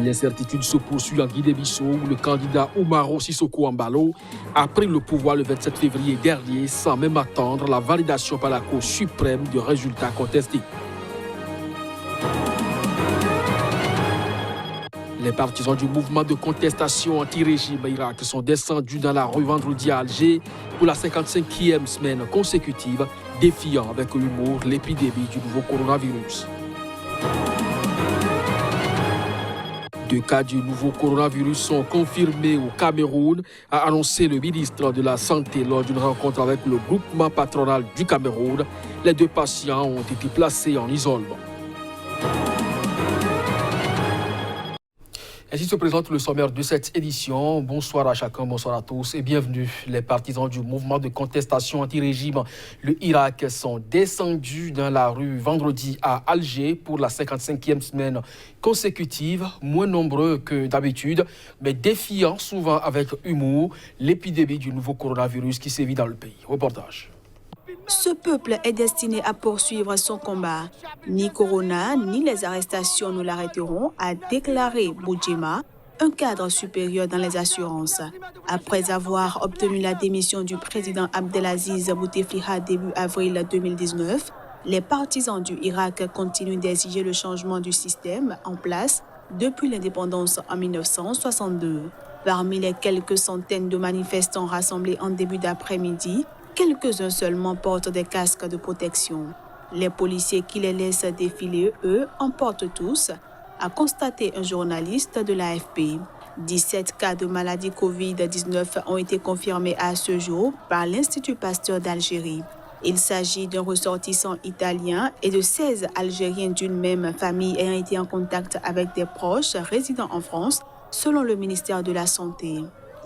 L'incertitude se poursuit en Guinée-Bissau où le candidat Umaro Sissoko Embalo a pris le pouvoir le 27 février dernier sans même attendre la validation par la Cour suprême du résultat contesté. Les partisans du mouvement de contestation anti-régime Irak sont descendus dans la rue vendredi à Alger pour la 55e semaine consécutive, défiant avec humour l'épidémie du nouveau coronavirus. 2 cas du nouveau coronavirus sont confirmés au Cameroun, a annoncé le ministre de la Santé lors d'une rencontre avec le groupement patronal du Cameroun. Les 2 patients ont été placés en isolement. Ainsi se présente le sommaire de cette édition. Bonsoir à chacun, bonsoir à tous et bienvenue. Les partisans du mouvement de contestation anti-régime, le Irak, sont descendus dans la rue vendredi à Alger pour la 55e semaine consécutive, moins nombreux que d'habitude, mais défiant souvent avec humour l'épidémie du nouveau coronavirus qui sévit dans le pays. Reportage. Ce peuple est destiné à poursuivre son combat. Ni Corona, ni les arrestations ne l'arrêteront, a déclaré Boudjema, un cadre supérieur dans les assurances. Après avoir obtenu la démission du président Abdelaziz Bouteflika début avril 2019, les partisans du Irak continuent d'exiger le changement du système en place depuis l'indépendance en 1962. Parmi les quelques centaines de manifestants rassemblés en début d'après-midi, quelques-uns seulement portent des casques de protection. Les policiers qui les laissent défiler, eux, en portent tous, a constaté un journaliste de l'AFP. 17 cas de maladie Covid-19 ont été confirmés à ce jour par l'Institut Pasteur d'Algérie. Il s'agit d'un ressortissant italien et de 16 Algériens d'une même famille ayant été en contact avec des proches résidant en France, selon le ministère de la Santé.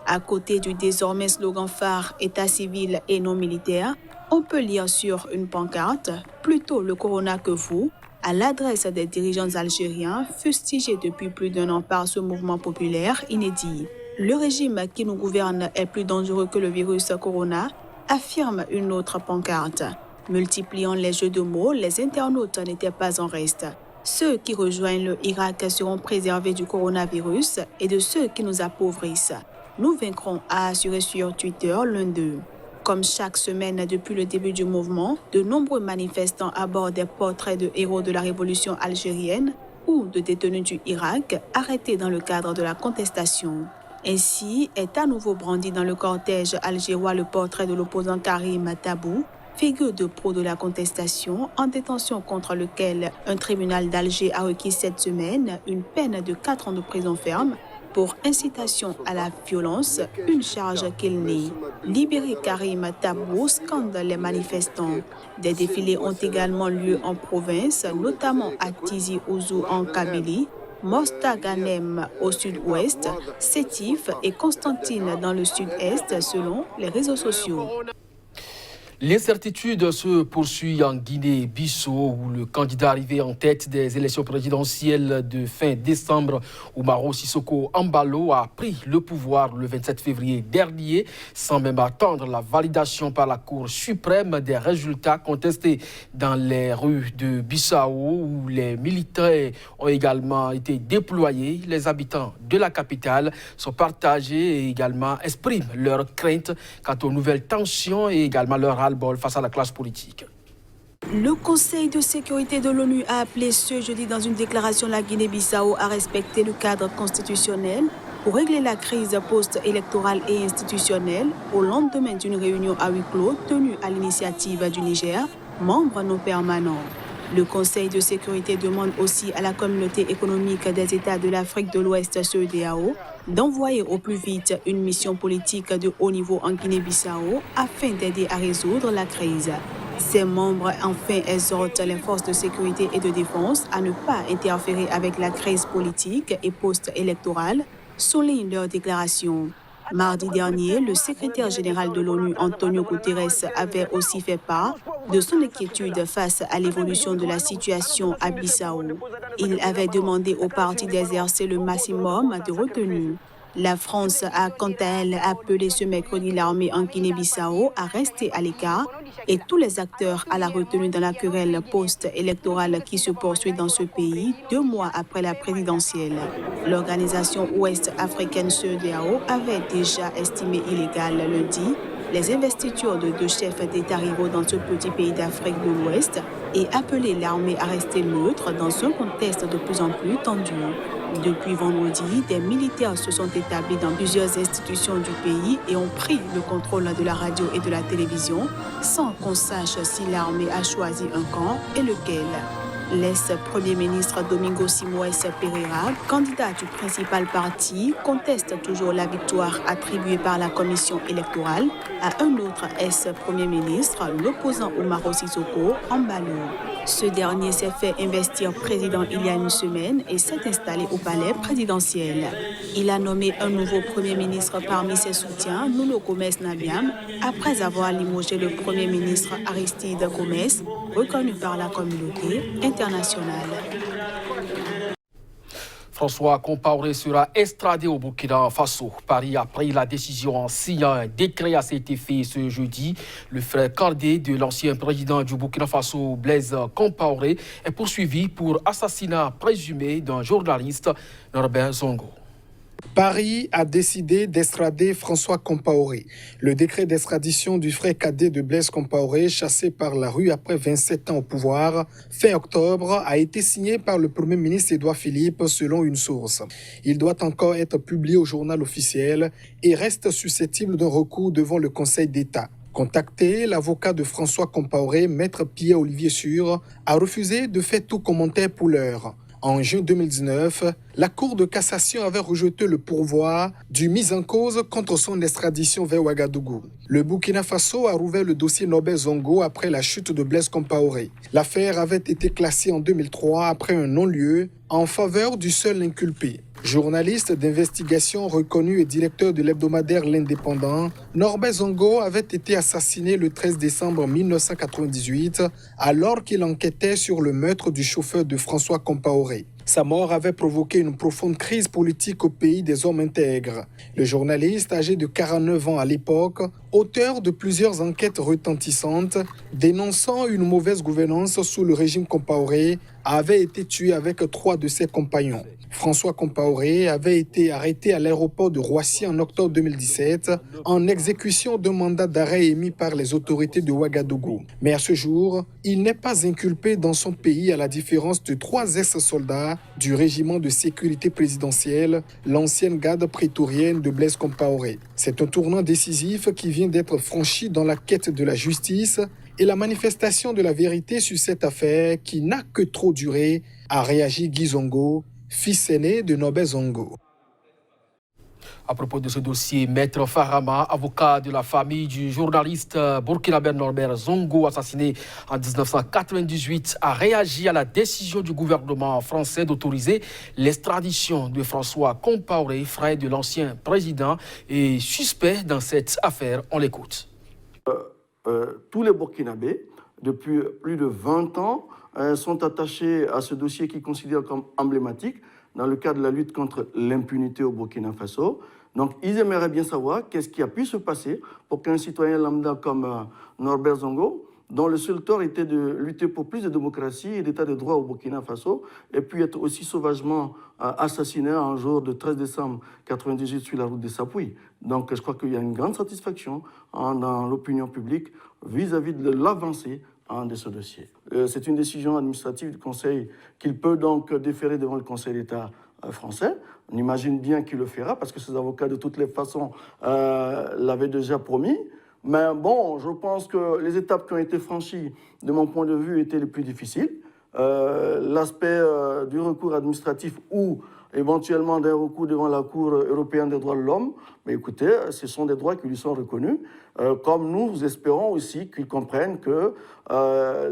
À côté du désormais slogan phare « État civil et non militaire », on peut lire sur une pancarte « Plutôt le corona que vous » à l'adresse des dirigeants algériens fustigés depuis plus d'1 an par ce mouvement populaire inédit. Le régime qui nous gouverne est plus dangereux que le virus corona, affirme une autre pancarte. Multipliant les jeux de mots, les internautes n'étaient pas en reste. Ceux qui rejoignent le Irak seront préservés du coronavirus et de ceux qui nous appauvrissent. Nous vaincrons, a assuré sur Twitter l'un d'eux. Comme chaque semaine depuis le début du mouvement, de nombreux manifestants abordent des portraits de héros de la révolution algérienne ou de détenus du Irak arrêtés dans le cadre de la contestation. Ainsi est à nouveau brandi dans le cortège algérois le portrait de l'opposant Karim Tabou, figure de proue de la contestation en détention contre lequel un tribunal d'Alger a requis cette semaine une peine de 4 ans de prison ferme pour incitation à la violence, une charge qu'il nie. Libérer Karim Tabou scandent les manifestants. Des défilés ont également lieu en province, notamment à Tizi Ouzou en Kabylie, Mostaganem au sud-ouest, Sétif et Constantine dans le sud-est selon les réseaux sociaux. L'incertitude se poursuit en Guinée-Bissau où le candidat arrivé en tête des élections présidentielles de fin décembre, Umaro Sissoko Embalo, a pris le pouvoir le 27 février dernier sans même attendre la validation par la Cour suprême des résultats contestés dans les rues de Bissau où les militaires ont également été déployés. Les habitants de la capitale sont partagés et également expriment leurs craintes quant aux nouvelles tensions et également leur face à la classe politique. Le Conseil de sécurité de l'ONU a appelé ce jeudi dans une déclaration la Guinée-Bissau à respecter le cadre constitutionnel pour régler la crise post-électorale et institutionnelle au lendemain d'une réunion à huis clos tenue à l'initiative du Niger, membre non permanent. Le Conseil de sécurité demande aussi à la communauté économique des États de l'Afrique de l'Ouest, CEDEAO, d'envoyer au plus vite une mission politique de haut niveau en Guinée-Bissau afin d'aider à résoudre la crise. Ses membres enfin exhortent les forces de sécurité et de défense à ne pas interférer avec la crise politique et post-électorale, souligne leur déclaration. Mardi dernier, le secrétaire général de l'ONU, Antonio Guterres, avait aussi fait part de son inquiétude face à l'évolution de la situation à Bissau. Il avait demandé aux partis d'exercer le maximum de retenue. La France a quant à elle appelé ce mercredi l'armée en Guinée-Bissau à rester à l'écart et tous les acteurs à la retenue dans la querelle post-électorale qui se poursuit dans ce pays 2 mois après la présidentielle. L'organisation ouest-africaine CEDEAO avait déjà estimé illégal lundi les investitures de 2 chefs d'État rivaux dans ce petit pays d'Afrique de l'Ouest et appelé l'armée à rester neutre dans un contexte de plus en plus tendu. Depuis vendredi, des militaires se sont établis dans plusieurs institutions du pays et ont pris le contrôle de la radio et de la télévision sans qu'on sache si l'armée a choisi un camp et lequel. L'ex-premier ministre Domingo Simoes Pereira, candidat du principal parti, conteste toujours la victoire attribuée par la commission électorale à un autre ex-premier ministre, l'opposant Umaro Sissoco Embalo. Ce dernier s'est fait investir président il y a une semaine et s'est installé au palais présidentiel. Il a nommé un nouveau premier ministre parmi ses soutiens, Nuno Gomes Nabiam, après avoir limogé le premier ministre Aristide Gomes, reconnu par la communauté internationale. François Compaoré sera extradé au Burkina Faso. Paris a pris la décision en signant un décret à cet effet ce jeudi. Le frère cadet de l'ancien président du Burkina Faso, Blaise Compaoré, est poursuivi pour assassinat présumé d'un journaliste, Norbert Zongo. Paris a décidé d'extrader François Compaoré. Le décret d'extradition du frère cadet de Blaise Compaoré, chassé par la rue après 27 ans au pouvoir, fin octobre, a été signé par le Premier ministre Édouard Philippe selon une source. Il doit encore être publié au journal officiel et reste susceptible d'un recours devant le Conseil d'État. Contacté, l'avocat de François Compaoré, maître Pierre-Olivier Sûr, a refusé de faire tout commentaire pour l'heure. En juin 2019, la Cour de cassation avait rejeté le pourvoi du mis en cause contre son extradition vers Ouagadougou. Le Burkina Faso a rouvert le dossier Norbert Zongo après la chute de Blaise Compaoré. L'affaire avait été classée en 2003 après un non-lieu en faveur du seul inculpé. Journaliste d'investigation reconnu et directeur de l'hebdomadaire L'Indépendant, Norbert Zongo avait été assassiné le 13 décembre 1998 alors qu'il enquêtait sur le meurtre du chauffeur de François Compaoré. Sa mort avait provoqué une profonde crise politique au pays des hommes intègres. Le journaliste, âgé de 49 ans à l'époque, auteur de plusieurs enquêtes retentissantes, dénonçant une mauvaise gouvernance sous le régime Compaoré, avait été tué avec 3 de ses compagnons. François Compaoré avait été arrêté à l'aéroport de Roissy en octobre 2017 en exécution d'un mandat d'arrêt émis par les autorités de Ouagadougou. Mais à ce jour, il n'est pas inculpé dans son pays à la différence de 3 ex-soldats du régiment de sécurité présidentielle, l'ancienne garde prétorienne de Blaise Compaoré. C'est un tournant décisif qui vient d'être franchi dans la quête de la justice et la manifestation de la vérité sur cette affaire qui n'a que trop duré, a réagi Guy Zongo, fils aîné de Norbert Zongo. À propos de ce dossier, Maître Farama, avocat de la famille du journaliste burkinabé Norbert Zongo, assassiné en 1998, a réagi à la décision du gouvernement français d'autoriser l'extradition de François Compaoré, frère de l'ancien président et suspect dans cette affaire. On l'écoute. Tous les Burkinabés, depuis plus de 20 ans, sont attachés à ce dossier qu'ils considèrent comme emblématique dans le cadre de la lutte contre l'impunité au Burkina Faso. Donc, ils aimeraient bien savoir qu'est-ce qui a pu se passer pour qu'un citoyen lambda comme Norbert Zongo, dont le seul tort était de lutter pour plus de démocratie et d'état de droit au Burkina Faso, ait pu être aussi sauvagement assassiné un jour de 13 décembre 1998 sur la route de Sapouy. Donc, je crois qu'il y a une grande satisfaction dans l'opinion publique vis-à-vis de l'avancée de ce dossier. C'est une décision administrative du Conseil qu'il peut donc déférer devant le Conseil d'État français. On imagine bien qu'il le fera parce que ses avocats, de toutes les façons, l'avaient déjà promis. Mais bon, je pense que les étapes qui ont été franchies, de mon point de vue, étaient les plus difficiles. L'aspect du recours administratif ou éventuellement d'un recours devant la Cour européenne des droits de l'homme, mais écoutez, ce sont des droits qui lui sont reconnus, comme nous espérons aussi qu'ils comprennent que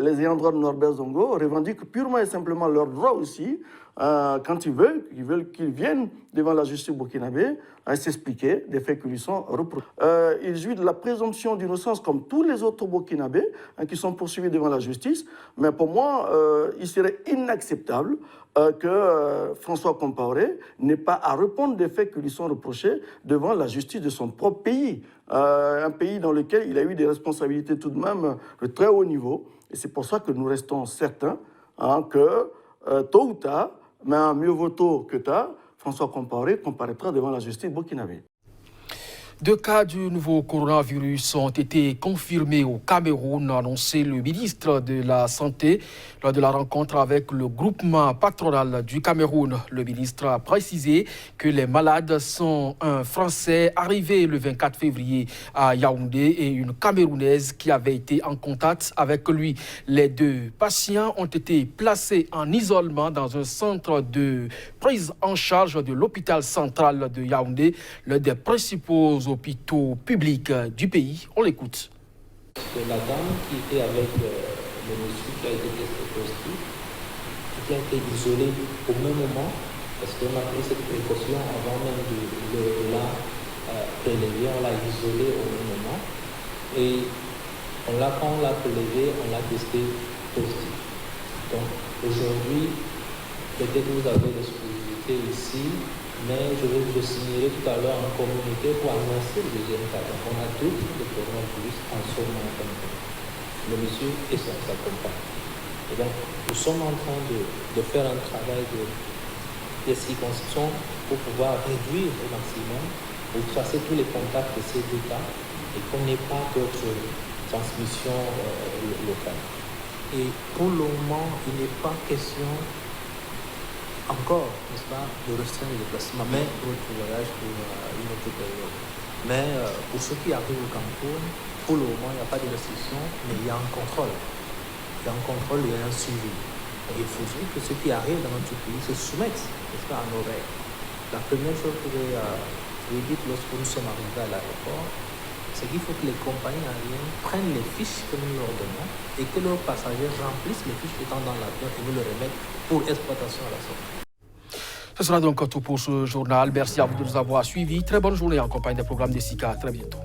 les ayants droit de Norbert Zongo revendiquent purement et simplement leurs droits aussi quand ils veulent qu'ils viennent devant la justice burkinabé s'expliquer des faits qui lui sont reprochés. Il jouit de la présomption d'innocence comme tous les autres burkinabés qui sont poursuivis devant la justice. Mais pour moi, il serait inacceptable que François Compaoré n'ait pas à répondre des faits qui lui sont reprochés devant la justice de son propre pays. Un pays dans lequel il a eu des responsabilités tout de même de très haut niveau. Et c'est pour ça que nous restons certains que tôt ou tard, mais mieux vaut tôt que tard, François Compaoré comparaîtra devant la justice burkinabé. 2 cas du nouveau coronavirus ont été confirmés au Cameroun, a annoncé le ministre de la Santé lors de la rencontre avec le groupement patronal du Cameroun. Le ministre a précisé que les malades sont un Français arrivé le 24 février à Yaoundé et une Camerounaise qui avait été en contact avec lui. Les 2 patients ont été placés en isolement dans un centre de prise en charge de l'hôpital central de Yaoundé, l'un des principaux hôpitaux publics du pays. On l'écoute. La dame qui était avec le monsieur qui a été testé positif, qui a été isolée au même moment, parce qu'on a pris cette précaution avant même de la prélever, on l'a isolée au même moment. Et quand on l'a prélevé, on l'a testé positif. Donc aujourd'hui, peut-être que vous avez l'exclusivité ici, mais je signerai tout à l'heure un communiqué pour annoncer le deuxième cas. Donc on a 2 types de coronavirus en ce moment. Le monsieur et sa compagne. Et donc nous sommes en train de faire un travail de circonscription pour pouvoir réduire au maximum, pour tracer tous les contacts de ces 2 cas et qu'on n'ait pas d'autres transmissions locales. Et pour le moment, il n'est pas question encore, n'est-ce pas, de restreindre les déplacements, mais notre voyage pour une autre période. Mais pour ceux qui arrivent au Cameroun, pour le moment, il n'y a pas de restriction, mais il y a un contrôle. Il y a un contrôle, il y a un suivi. Et il faudrait que ceux qui arrivent dans notre pays se soumettent, n'est-ce pas, à nos règles. La première chose que j'ai dit lorsque nous sommes arrivés à l'aéroport, c'est qu'il faut que les compagnies aériennes prennent les fiches que nous leur donnons et que leurs passagers remplissent les fiches étant dans l'avion et nous les remettent pour exploitation à la sortie. Ce sera donc tout pour ce journal. Merci à vous de nous avoir suivis. Très bonne journée en compagnie des programmes des SICA. À très bientôt.